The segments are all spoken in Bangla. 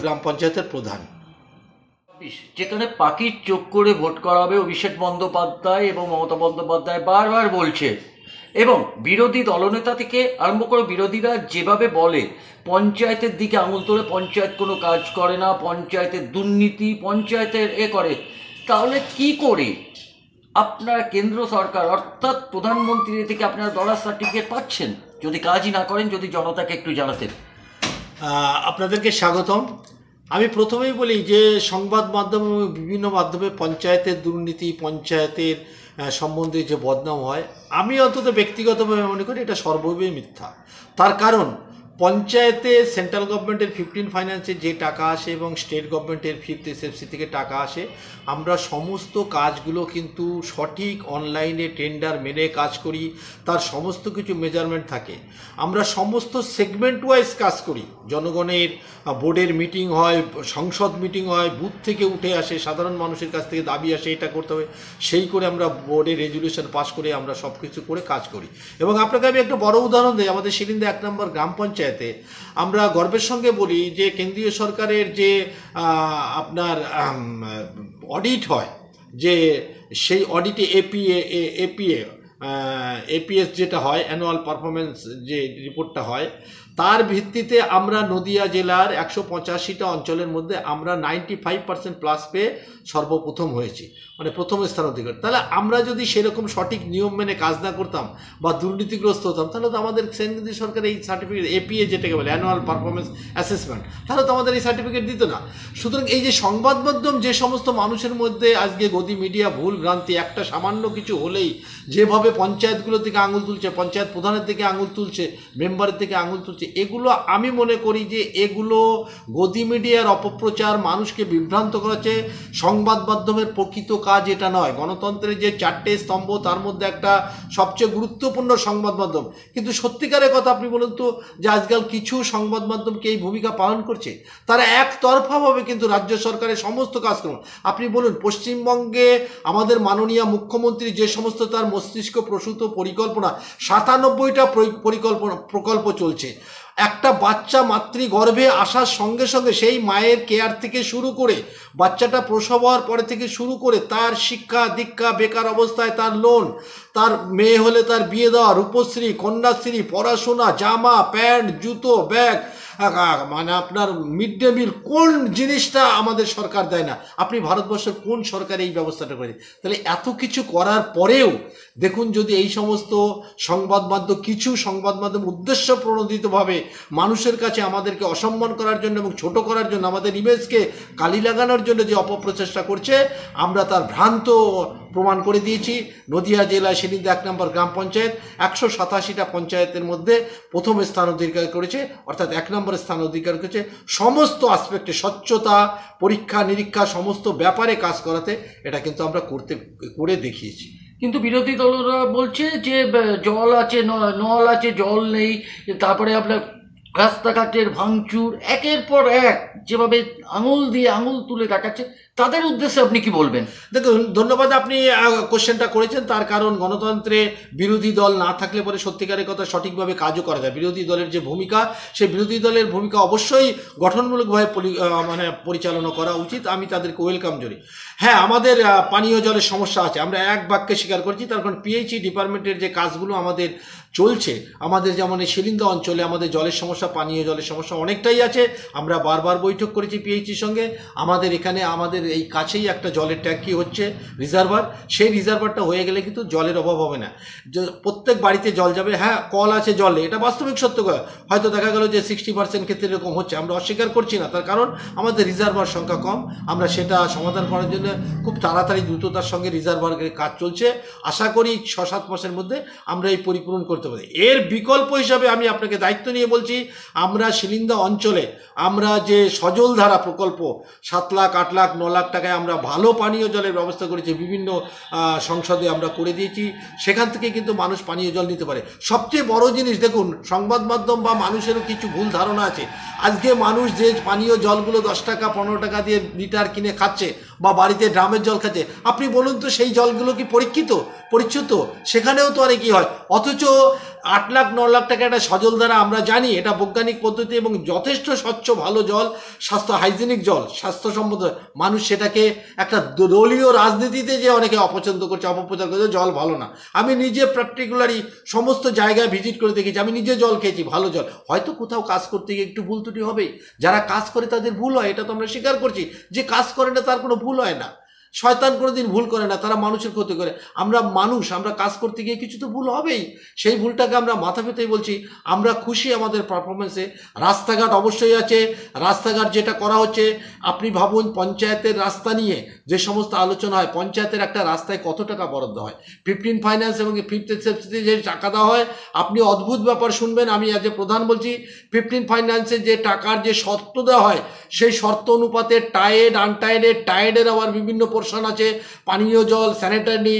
গ্রাম পঞ্চায়েতের প্রধান। যেখানে পাখির চোখ করে ভোট করা হবে, অভিষেক বন্দ্যোপাধ্যায় এবং মমতা বন্দ্যোপাধ্যায় বারবার বলছে, এবং বিরোধী দলনেতা থেকে আরম্ভ করে বিরোধীরা যেভাবে বলে পঞ্চায়েতের দিকে আঙুল তোলে, পঞ্চায়েত কোনো কাজ করে না, পঞ্চায়েতের দুর্নীতি, পঞ্চায়েতের করে, তাহলে কি করে আপনারা কেন্দ্র সরকার অর্থাৎ প্রধানমন্ত্রী থেকে আপনারা ডলার সার্টিফিকেট পাচ্ছেন যদি কাজই না করেন? যদি জনতাকে একটু জানাতেন। আপনাদেরকে স্বাগতম। আমি প্রথমেই বলি যে সংবাদ মাধ্যম এবং বিভিন্ন মাধ্যমে পঞ্চায়েতের দুর্নীতি, পঞ্চায়েতের সম্বন্ধে যে বদনাম হয়, আমি অন্তত ব্যক্তিগতভাবে মনে করি এটা সর্বৈব মিথ্যা। তার কারণ পঞ্চায়েতে সেন্ট্রাল গভর্নমেন্টের 15 ফাইন্যান্সে যে টাকা আসে এবং স্টেট গভর্নমেন্টের 5th SFC থেকে টাকা আসে, আমরা সমস্ত কাজগুলো কিন্তু সঠিক অনলাইনে টেন্ডার মেনে কাজ করি, তার সমস্ত কিছু মেজারমেন্ট থাকে। আমরা সমস্ত সেগমেন্ট ওয়াইজ কাজ করি। জনগণের বোর্ডের মিটিং হয়, সংসদ মিটিং হয়, বুথ থেকে উঠে আসে, সাধারণ মানুষের কাছ থেকে দাবি আসে এটা করতে হবে, সেই করে আমরা বোর্ডে রেজলিউশন পাস করে আমরা সব কিছু করে কাজ করি। এবং আপনাকে আমি একটা বড় উদাহরণ দিই। আমাদের শিলিন্দা 1 নম্বর গ্রাম পঞ্চায়েতে আমরা গর্বের সঙ্গে বলি যে কেন্দ্রীয় সরকারের যে আপনার অডিট হয়, যে সেই অডিটে এপিএস যেটা হয়, অ্যানুয়াল পারফরমেন্স যে রিপোর্টটা হয়, তার ভিত্তিতে আমরা নদিয়া জেলার 185টা অঞ্চলের মধ্যে আমরা 95% প্লাস পেয়ে সর্বপ্রথম হয়েছি, মানে প্রথম স্থান অধিকার। তাহলে আমরা যদি সেরকম সঠিক নিয়ম মেনে কাজ না করতাম বা দুর্নীতিগ্রস্ত হতাম, তাহলে তো আমাদের কেন্দ্রীয় সরকার এই সার্টিফিকেট, এপিএ যেটাকে বলে অ্যানুয়াল পারফরমেন্স অ্যাসেসমেন্ট, তাহলে তো আমাদের এই সার্টিফিকেট দিত না। সুতরাং এই যে সংবাদ মাধ্যম যে সমস্ত মানুষের মধ্যে আজকে গদি মিডিয়া ভুল ভ্রান্তি, একটা সামান্য কিছু হলেই যেভাবে পঞ্চায়েতগুলো থেকে আঙুল তুলছে, পঞ্চায়েত প্রধানের থেকে আঙুল তুলছে, মেম্বারের থেকে আঙুল তুলছে, এগুলো আমি মনে করি যে এগুলো গদি মিডিয়ার অপপ্রচার, মানুষকে বিভ্রান্ত করাচ্ছে। সংবাদ মাধ্যমের প্রকৃত কাজ এটা নয়। গণতন্ত্রের যে 4টে স্তম্ভ, তার মধ্যে একটা সবচেয়ে গুরুত্বপূর্ণ সংবাদ মাধ্যম। কিন্তু সত্যিকারের কথা আপনি বলুন তো যে আজকাল কিছু সংবাদ মাধ্যমকে এই ভূমিকা পালন করছে, তারা একতরফাভাবে কিন্তু রাজ্য সরকারের সমস্ত কাজকর্ম, আপনি বলুন পশ্চিমবঙ্গে আমাদের মাননীয় মুখ্যমন্ত্রী যে সমস্ত তার মস্তিষ্ক প্রসূত পরিকল্পনা, 97টা প্রকল্প চলছে। একটা বাচ্চা মাতৃগর্ভে আসার সঙ্গে সঙ্গে সেই মায়ের কেয়ার থেকে শুরু করে, বাচ্চাটা প্রসব হওয়ার পরে থেকে শুরু করে তার শিক্ষা দীক্ষা, বেকার অবস্থায় তার লোন, তার মেয়ে হলে তার বিয়ে দেওয়া, রূপশ্রী, কন্যাশ্রী, পড়াশোনা, জামা প্যান্ট, জুতো, ব্যাগ, মানে আপনার মিড ডে মিল, কোন জিনিসটা আমাদের সরকার দেয় না? আপনি ভারতবর্ষের কোন সরকার এই ব্যবস্থাটা করে? তাহলে এত কিছু করার পরেও দেখুন, যদি এই সমস্ত সংবাদ মাধ্যম, কিছু সংবাদ মাধ্যম উদ্দেশ্য প্রণোদিতভাবে মানুষের কাছে আমাদেরকে অসম্মান করার জন্য এবং ছোট করার জন্য, আমাদের ইমেজকে কালি লাগানোর জন্য যে অপপ্রচেষ্টা করছে, আমরা তার ভ্রান্ত প্রমাণ করে দিয়েছি। নদিয়া জেলায় শিলিন্দা 1 নম্বর গ্রাম পঞ্চায়েত 187টা পঞ্চায়েতের মধ্যে প্রথম স্থান অধিকার করেছে, অর্থাৎ 1 নম্বর স্থান অধিকার করেছে। সমস্ত আসপেক্টে স্বচ্ছতা, পরীক্ষা নিরীক্ষা, সমস্ত ব্যাপারে কাজ করাতে এটা কিন্তু আমরা করে দেখিয়েছি। কিন্তু বিরোধী দলরা বলছে যে জল আছে, নল আছে, জল নেই, তারপরে আপনার রাস্তাঘাটের ভাঙচুর, একের পর এক যেভাবে আঙুল দিয়ে আঙুল তুলে দেখাচ্ছে, তাদের উদ্দেশ্যে আপনি কি বলবেন? দেখুন, ধন্যবাদ আপনি কোশ্চেনটা করেছেন। তার কারণ গণতন্ত্রে বিরোধী দল না থাকলে পরে সত্যিকারের কথা সঠিকভাবে কাজও করা যায়। বিরোধী দলের যে ভূমিকা, সেই বিরোধী দলের ভূমিকা অবশ্যই গঠনমূলকভাবে মানে পরিচালনা করা উচিত। আমি তাদেরকে ওয়েলকাম করি। হ্যাঁ, আমাদের পানীয় জলের সমস্যা আছে, আমরা এক বাক্যে স্বীকার করছি। তার কারণ পিএইচই ডিপার্টমেন্টের যে কাজগুলো আমাদের চলছে, আমাদের যেমন এই শিলিন্দা অঞ্চলে আমাদের জলের সমস্যা, পানীয় জলের সমস্যা অনেকটাই আছে। আমরা বারবার বৈঠক করেছি পিএইচির সঙ্গে। আমাদের এখানে আমাদের এই কাছেই একটা জলের ট্যাঙ্কি হচ্ছে, রিজার্ভার। সেই রিজার্ভারটা হয়ে গেলে কিন্তু জলের অভাব হবে না, প্রত্যেক বাড়িতে জল যাবে। হ্যাঁ, কল আছে জলে, এটা বাস্তবিক সত্য। হয়তো দেখা গেল যে 60% ক্ষেত্রে এরকম হচ্ছে, আমরা অস্বীকার করছি না। তার কারণ আমাদের রিজার্ভার সংখ্যা কম। আমরা সেটা সমাধান করার জন্য খুব তাড়াতাড়ি দ্রুততার সঙ্গে রিজার্ভারের কাজ চলছে। আশা করি 6-7 মাসের মধ্যে আমরা এই পরিপূরণ করতে পারি। এর বিকল্প হিসাবে আমি আপনাকে দায়িত্ব নিয়ে বলছি, আমরা শিলিন্দা অঞ্চলে আমরা যে সজল ধারা প্রকল্প 7 লাখ, 8 লাখ, 9 লাখ টাকায় আমরা ভালো পানীয় জলের ব্যবস্থা করেছি, বিভিন্ন সংসদে আমরা করে দিয়েছি। সেখান থেকে কিন্তু মানুষ পানীয় জল নিতে পারে। সবচেয়ে বড় জিনিস দেখুন, সংবাদ মাধ্যম বা মানুষেরও কিছু ভুল ধারণা আছে। আজকে মানুষ যে পানীয় জলগুলো 10 টাকা 15 টাকা দিয়ে লিটার কিনে খাচ্ছে, বা বাড়িতে ড্রামের জল খাচ্ছে, আপনি বলুন তো সেই জলগুলো কি পরীক্ষিত? সেখানেও তো অনেকই হয়। অথচ 8 লাখ 9 লাখ টাকা একটা সজল দ্বারা আমরা জানি এটা বৈজ্ঞানিক পদ্ধতি এবং যথেষ্ট স্বচ্ছ ভালো জল, স্বাস্থ্য হাইজেনিক জল, স্বাস্থ্যসম্মত। মানুষ সেটাকে একটা দলীয় রাজনীতিতে যে অনেকে অপছন্দ করছে, অপপ্রচার করছে জল ভালো না। আমি নিজে পার্টিকুলারই সমস্ত জায়গায় ভিজিট করে দেখেছি, আমি নিজে জল খেয়েছি, ভালো জল। হয়তো কোথাও কাজ করতে গিয়ে একটু ভুল ত্রুটি হবে, যারা কাজ করে তাদের ভুল হয়, এটা তো আমরা স্বীকার করছি। যে কাজ করে না তার কোনো ভুল হয় না, শয়তান কোনোদিন ভুল করে না, তারা মানুষের ক্ষতি করে। আমরা মানুষ, আমরা কাজ করতে গিয়ে কিছু তো ভুল হবেই, সেই ভুলটাকে আমরা মাথা পেতেই বলছি। আমরা খুশি আমাদের পারফরমেন্সে। রাস্তাঘাট অবশ্যই আছে, রাস্তাঘাট যেটা করা হচ্ছে, আপনি ভাবুন পঞ্চায়েতের রাস্তা নিয়ে যে সমস্ত আলোচনা হয়, পঞ্চায়েতের একটা রাস্তায় কত টাকা বরাদ্দ হয়, 15 ফাইন্যান্স এবং 5th সেফটিতে যে টাকা দেওয়া হয়, আপনি অদ্ভুত ব্যাপার শুনবেন। আমি আজ প্রধান বলছি, 15 ফাইন্যান্সে যে টাকার যে শর্ত দেওয়া হয়, সেই শর্ত অনুপাতে টায়েড আনটায়েডের, টায়েডের আবার বিভিন্ন পোর্শন আছে, পানীয় জল, স্যানিটারি,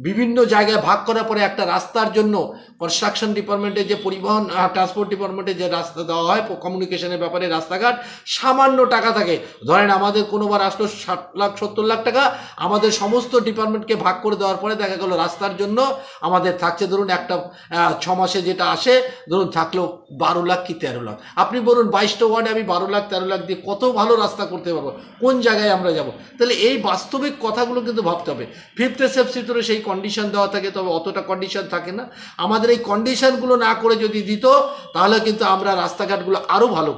বিভিন্ন জায়গায় ভাগ করার পরে একটা রাস্তার জন্য কনস্ট্রাকশন ডিপার্টমেন্টে যে পরিবহন ট্রান্সপোর্ট ডিপার্টমেন্টে যে রাস্তা দেওয়া হয় কমিউনিকেশনের ব্যাপারে রাস্তাঘাট, সামান্য টাকা থাকে। ধরেন আমাদের কোনোবার আসলো 60 লাখ 70 লাখ টাকা, আমাদের সমস্ত ডিপার্টমেন্টকে ভাগ করে দেওয়ার পরে দেখা গেল রাস্তার জন্য আমাদের থাকছে ধরুন একটা 6 মাসে যেটা আসে ধরুন থাকলো 12 লাখ কি 13 লাখ। আপনি বলুন 22টা ওয়ার্ডে আমি 12 লাখ 13 লাখ দিয়ে কত ভালো রাস্তা করতে পারবো, কোন জায়গায় আমরা যাব? তাহলে এই বাস্তবিক কথাগুলো কিন্তু ভাবতে হবে। 5th সেফটিতে সেই কন্ডিশন দেওয়া থাকে, তবে অতটা কন্ডিশন থাকে না। আমাদের এই কন্ডিশনগুলো না করে যদি দিত, তাহলে কিন্তু আমরা রাস্তাঘাটগুলো আরও ভালো